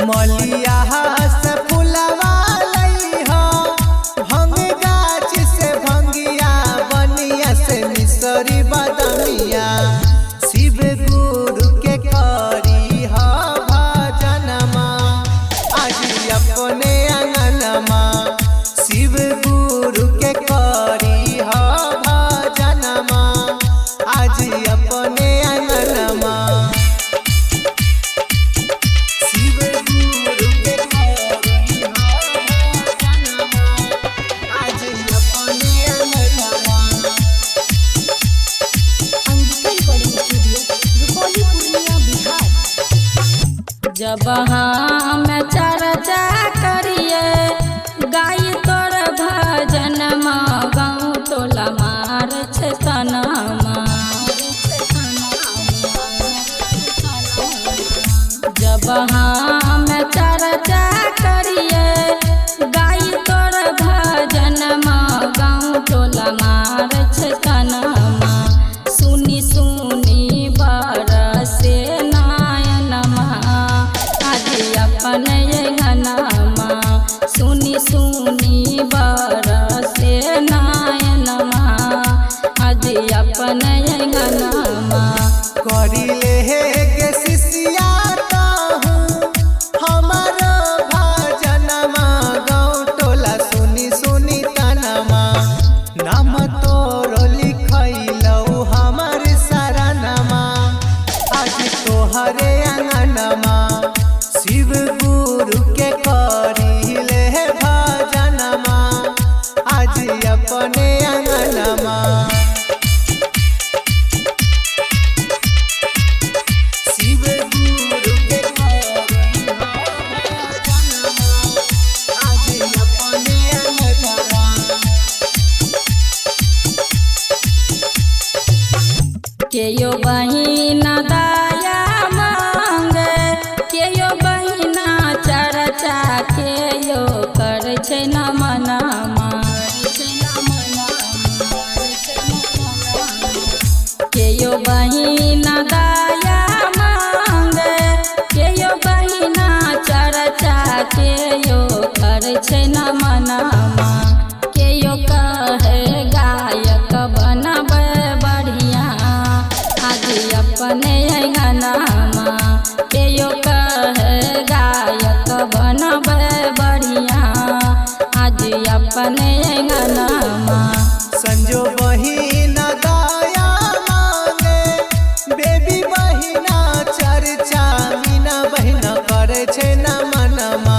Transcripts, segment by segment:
मलिया से फुलवा लइहा भंग गाछ से भंगिया बनिया से मिसरी बदमिया शिव गुरु के करी हा भजनमा आज अपने अंगनमा शिव गुरु के करी हा भजनमा आज अपने अंगनमा जब हम चर्चा करिए गाई तोर भजन गाँव टोला मार छे तनमा जब हम चर्चा करिए गाई तोर भजन गाँव टोला मार छे तनमा सुनी सुनी बरसे अपने अंगनमा सुनी सुनी बरसे नयनमा आज अपने अंगनमा करिले के शिष्या हमार भजनमा गाँव टोला सुनी सुनी तनमा नाम तोर लिखैलौ हमार शरणमा आज तोहरे अंगनमा शिव गुरु के करिले भजनमा आज अपने अंगनमा शिव गुरु के करिले भजनमा आज अपने अंगनमा केयो बहिना दया मांगे केयो बहिना चर्चा केयो कर छै नमनमा केयो बहिना दया मांगे केयो बहिना चर्चा केयो कर छै नमनमा केयो कहे गायक बनबै बढ़िया आज अपने अंगनमा केयो कहे गायक बनबै बढ़िया आज अपने अंगनमा संजो बहिना दया मांगे बेबी बहिना चर्चा मीना बहिना करे छे नमनमा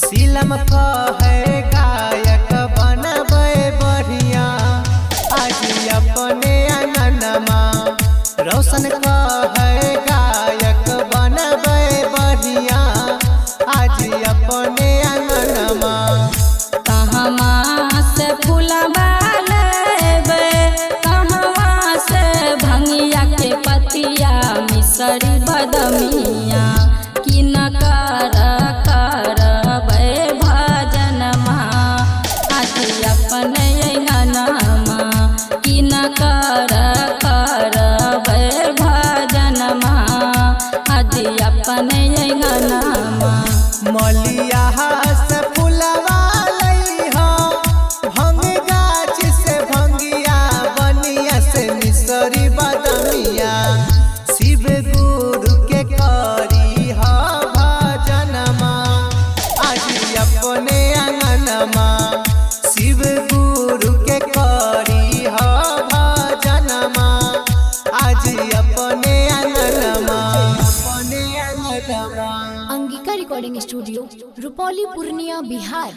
सीलम कहे गायक बनबै बढ़िया आज अपने अंगनमा रोशन कहे गायक बनबै बढ़िया आज अपने अंगनमा कहवा से फूलबा लेबै कहवा से भंगिया के पतिया मिसरी बदमिया कि न करबै भजनमा आज अपने अंगनमा कि न करबै भजनमा आज अपने अंगनमा मलिया से फुलवा लइहा भंग गाछ से भंगिया बनिया से मिसरी बदमिया शिव गुरु के करी हा भजनमा आज अपने अंगनमा शिव गुरु के करी हा भजनमा आज अपने अंगनमा अंगिका रिकॉर्डिंग स्टूडियो रुपौली पूर्णिया बिहार।